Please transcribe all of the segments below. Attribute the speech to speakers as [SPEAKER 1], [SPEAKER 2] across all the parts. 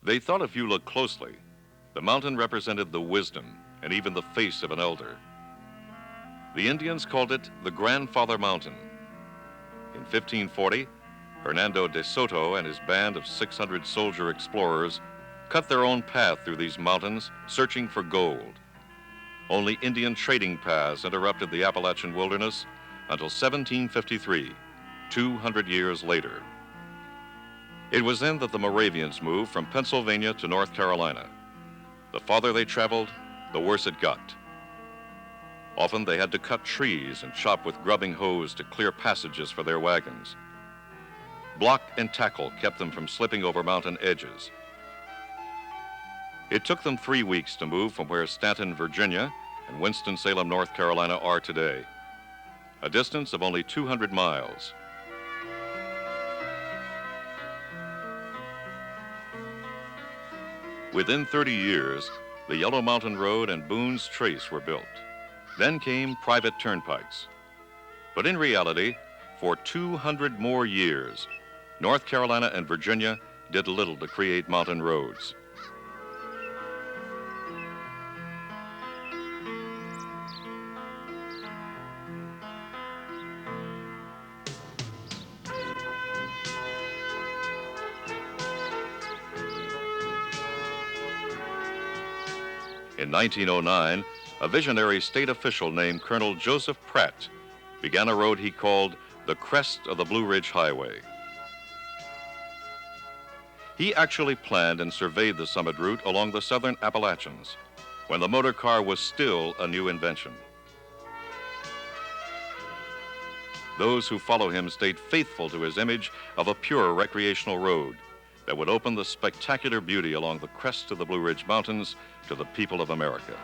[SPEAKER 1] They thought if you looked closely, the mountain represented the wisdom and even the face of an elder. The Indians called it the Grandfather Mountain. In 1540, Hernando de Soto and his band of 600 soldier explorers cut their own path through these mountains, searching for gold. Only Indian trading paths interrupted the Appalachian wilderness until 1753, 200 years later. It was then that the Moravians moved from Pennsylvania to North Carolina. The farther they traveled, the worse it got. Often they had to cut trees and chop with grubbing hoes to clear passages for their wagons. Block and tackle kept them from slipping over mountain edges. It took them 3 weeks to move from where Staunton, Virginia, and Winston-Salem, North Carolina are today, a distance of only 200 miles. Within 30 years, the Yellow Mountain Road and Boone's Trace were built. Then came private turnpikes. But in reality, for 200 more years, North Carolina and Virginia did little to create mountain roads. In 1909, a visionary state official named Colonel Joseph Pratt began a road he called the Crest of the Blue Ridge Highway. He actually planned and surveyed the summit route along the southern Appalachians, when the motor car was still a new invention. Those who follow him stayed faithful to his image of a pure recreational road that would open the spectacular beauty along the crest of the Blue Ridge Mountains to the people of America.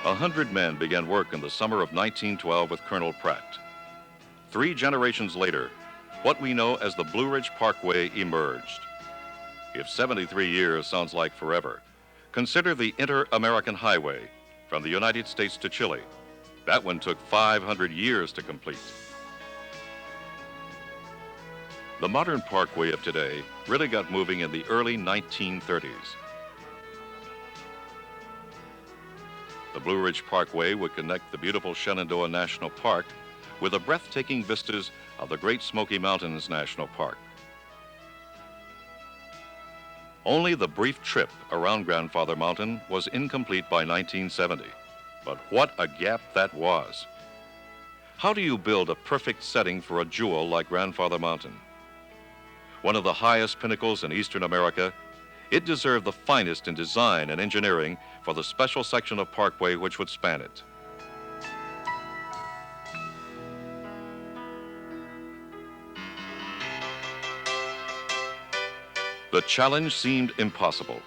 [SPEAKER 1] 100 men began work in the summer of 1912 with Colonel Pratt. 3 generations later, what we know as the Blue Ridge Parkway emerged. If 73 years sounds like forever, consider the Inter-American Highway from the United States to Chile. That one took 500 years to complete. The modern parkway of today really got moving in the early 1930s. The Blue Ridge Parkway would connect the beautiful Shenandoah National Park with the breathtaking vistas of the Great Smoky Mountains National Park. Only the brief trip around Grandfather Mountain was incomplete by 1970. But what a gap that was. How do you build a perfect setting for a jewel like Grandfather Mountain? One of the highest pinnacles in eastern America, it deserved the finest in design and engineering for the special section of parkway which would span it. The challenge seemed impossible.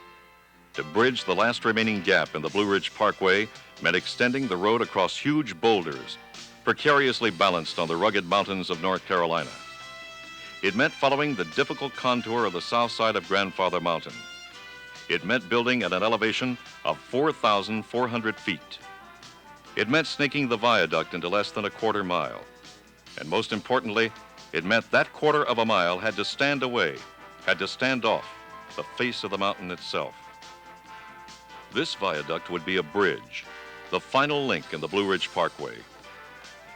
[SPEAKER 1] To bridge the last remaining gap in the Blue Ridge Parkway meant extending the road across huge boulders, precariously balanced on the rugged mountains of North Carolina. It meant following the difficult contour of the south side of Grandfather Mountain. It meant building at an elevation of 4,400 feet. It meant snaking the viaduct into less than a quarter mile. And most importantly, it meant that quarter of a mile had to stand away, had to stand off the face of the mountain itself. This viaduct would be a bridge, the final link in the Blue Ridge Parkway.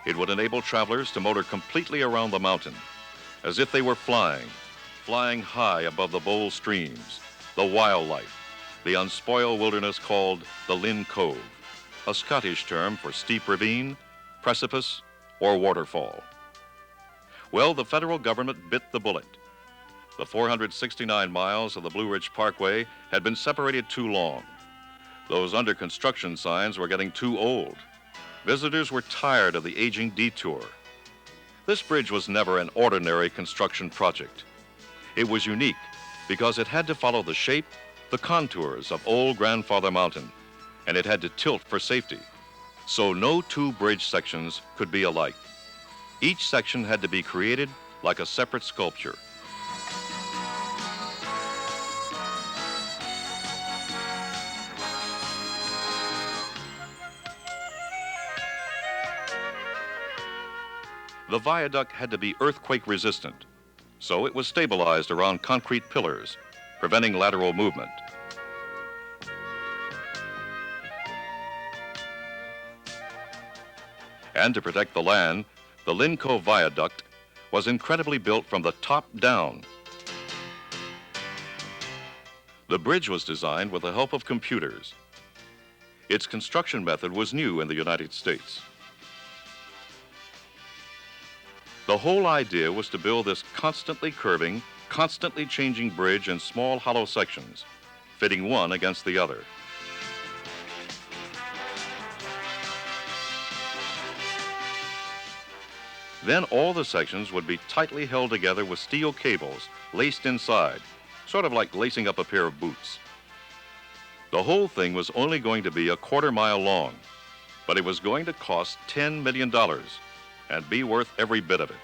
[SPEAKER 1] It would enable travelers to motor completely around the mountain, as if they were flying high above the bold streams, the wildlife, the unspoiled wilderness called the Lynn Cove, a Scottish term for steep ravine, precipice, or waterfall. Well, the federal government bit the bullet. The 469 miles of the Blue Ridge Parkway had been separated too long. Those under construction signs were getting too old. Visitors were tired of the aging detour. This bridge was never an ordinary construction project. It was unique because it had to follow the shape, the contours of old Grandfather Mountain, and it had to tilt for safety. So no two bridge sections could be alike. Each section had to be created like a separate sculpture. The viaduct had to be earthquake resistant, so it was stabilized around concrete pillars, preventing lateral movement. And to protect the land, the Linco Viaduct was incredibly built from the top down. The bridge was designed with the help of computers. Its construction method was new in the United States. The whole idea was to build this constantly curving, constantly changing bridge in small hollow sections, fitting one against the other. Then all the sections would be tightly held together with steel cables laced inside, sort of like lacing up a pair of boots. The whole thing was only going to be a quarter-mile long, but it was going to cost $10 million and be worth every bit of it.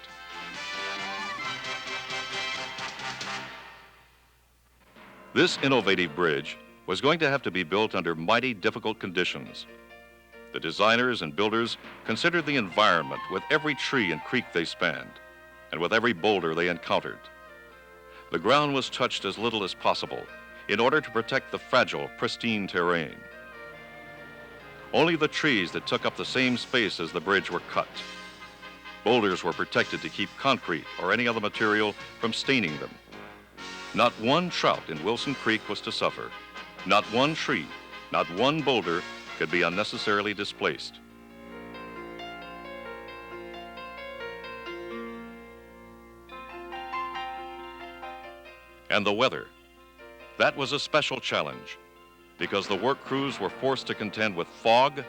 [SPEAKER 1] This innovative bridge was going to have to be built under mighty difficult conditions. The designers and builders considered the environment with every tree and creek they spanned, and with every boulder they encountered. The ground was touched as little as possible in order to protect the fragile, pristine terrain. Only the trees that took up the same space as the bridge were cut. Boulders were protected to keep concrete or any other material from staining them. Not one trout in Wilson Creek was to suffer. Not one tree, not one boulder could be unnecessarily displaced. And the weather. That was a special challenge because the work crews were forced to contend with fog,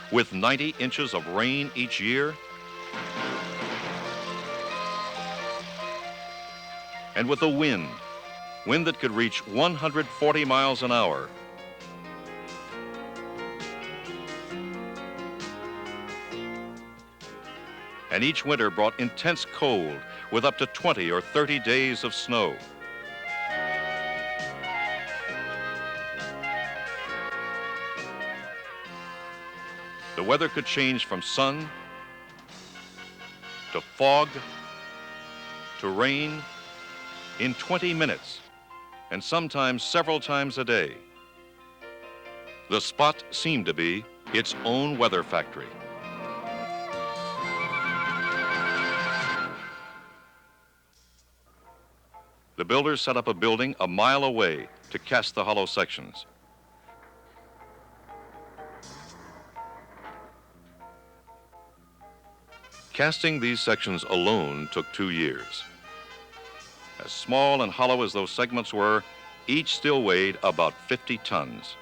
[SPEAKER 1] with 90 inches of rain each year, and with a wind that could reach 140 miles an hour. And each winter brought intense cold with up to 20 or 30 days of snow. The weather could change from sun to fog to rain in 20 minutes, and sometimes several times a day. The spot seemed to be its own weather factory. The builders set up a building a mile away to cast the hollow sections. Casting these sections alone took 2 years. As small and hollow as those segments were, each still weighed about 50 tons.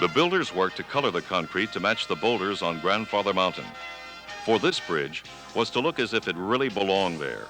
[SPEAKER 1] The builders worked to color the concrete to match the boulders on Grandfather Mountain, for this bridge was to look as if it really belonged there.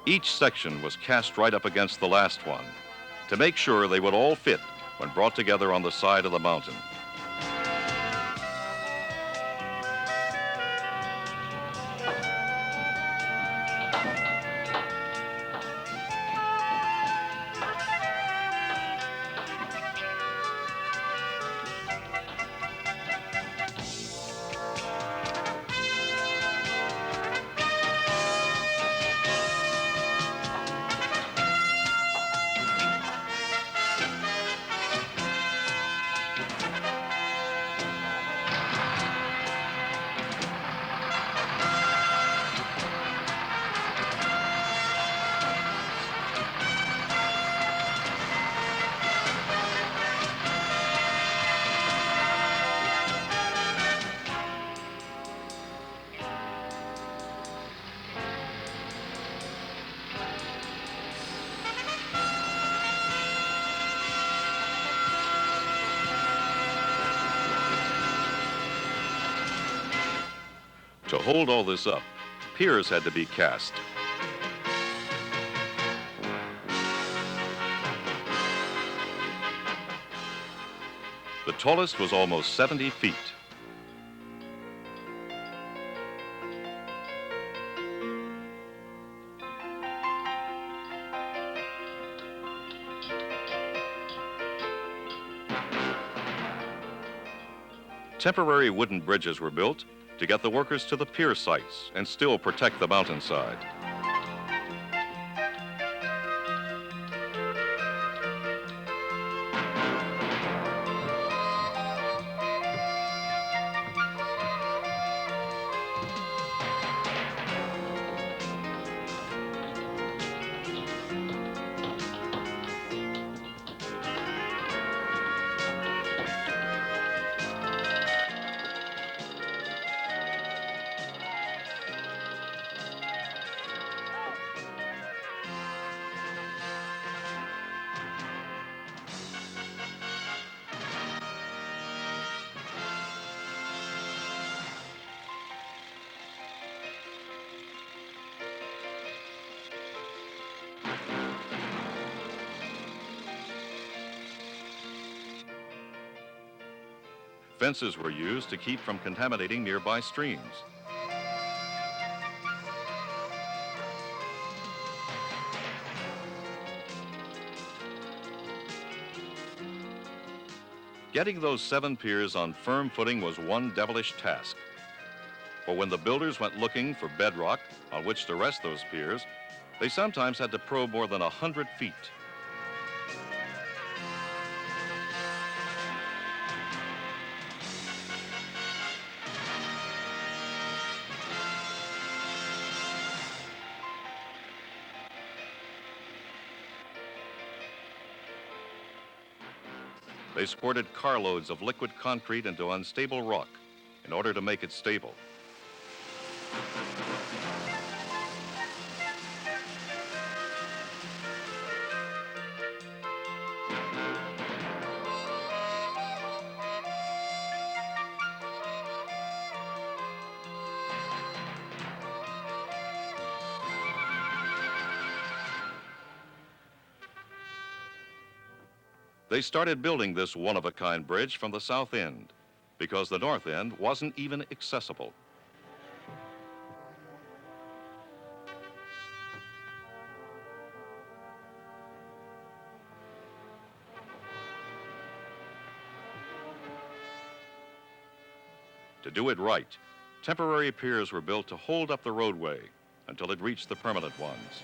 [SPEAKER 1] Each section was cast right up against the last one to make sure they would all fit when brought together on the side of the mountain. To hold all this up, piers had to be cast. The tallest was almost 70 feet. Temporary wooden bridges were built to get the workers to the pier sites and still protect the mountainside. Fences were used to keep from contaminating nearby streams. Getting those 7 piers on firm footing was one devilish task. For when the builders went looking for bedrock on which to rest those piers, they sometimes had to probe more than 100 feet. They squirted carloads of liquid concrete into unstable rock in order to make it stable. They started building this one-of-a-kind bridge from the south end because the north end wasn't even accessible. To do it right, temporary piers were built to hold up the roadway until it reached the permanent ones.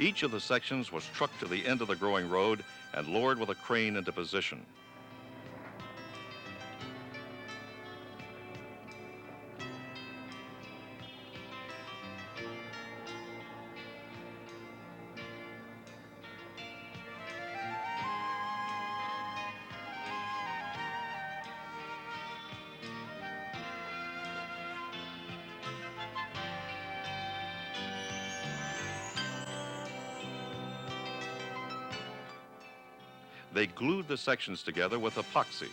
[SPEAKER 1] Each of the sections was trucked to the end of the growing road and lowered with a crane into position. They glued the sections together with epoxy.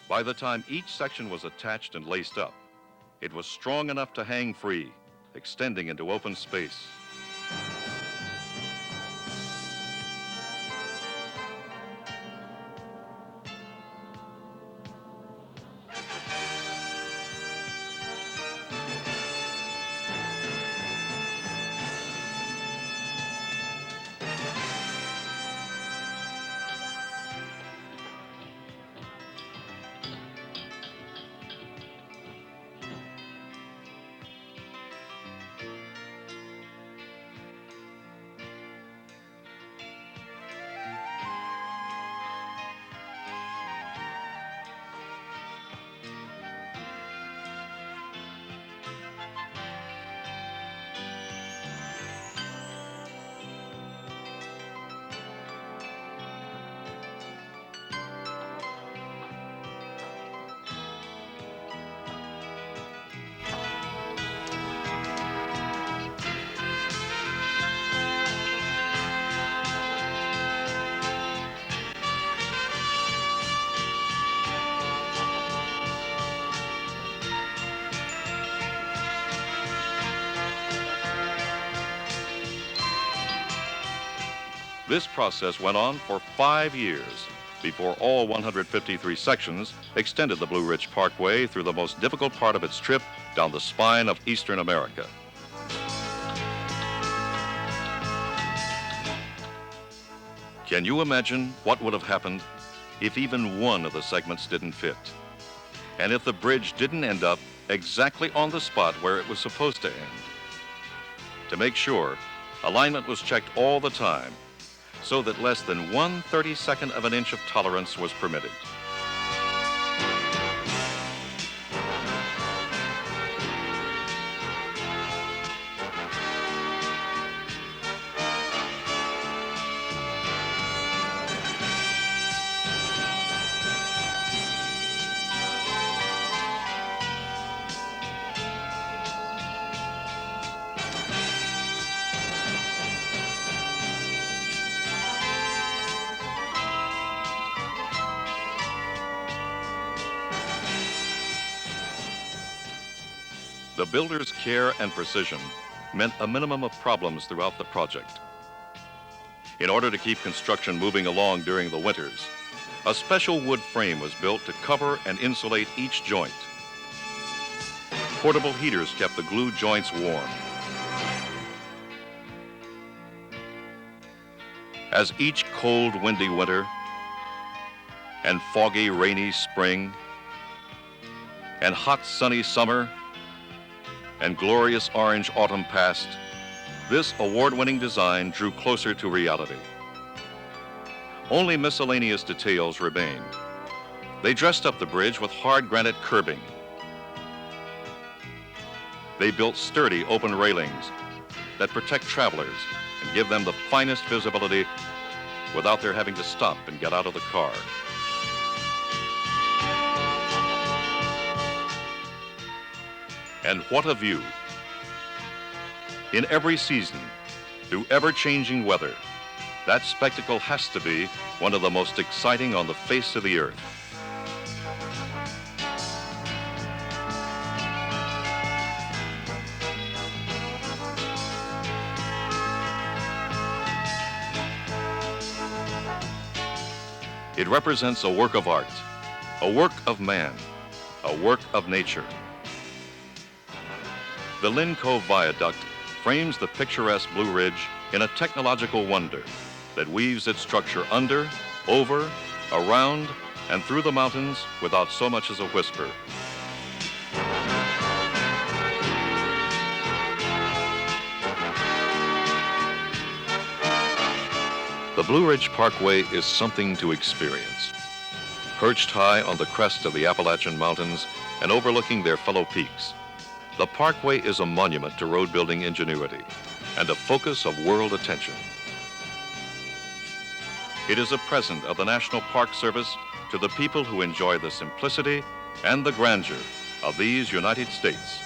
[SPEAKER 1] By the time each section was attached and laced up, it was strong enough to hang free, extending into open space. This process went on for 5 years before all 153 sections extended the Blue Ridge Parkway through the most difficult part of its trip down the spine of eastern America. Can you imagine what would have happened if even one of the segments didn't fit? And if the bridge didn't end up exactly on the spot where it was supposed to end? To make sure, alignment was checked all the time so that less than 1/32 of an inch of tolerance was permitted. The builder's care and precision meant a minimum of problems throughout the project. In order to keep construction moving along during the winters, a special wood frame was built to cover and insulate each joint. Portable heaters kept the glue joints warm. As each cold, windy winter and foggy, rainy spring and hot, sunny summer and glorious orange autumn passed, this award-winning design drew closer to reality. Only miscellaneous details remained. They dressed up the bridge with hard granite curbing. They built sturdy open railings that protect travelers and give them the finest visibility without their having to stop and get out of the car. And what a view. In every season, through ever-changing weather, that spectacle has to be one of the most exciting on the face of the earth. It represents a work of art, a work of man, a work of nature. The Lynn Cove Viaduct frames the picturesque Blue Ridge in a technological wonder that weaves its structure under, over, around, and through the mountains without so much as a whisper. The Blue Ridge Parkway is something to experience. Perched high on the crest of the Appalachian Mountains and overlooking their fellow peaks, the Parkway is a monument to road building ingenuity and a focus of world attention. It is a present of the National Park Service to the people who enjoy the simplicity and the grandeur of these United States.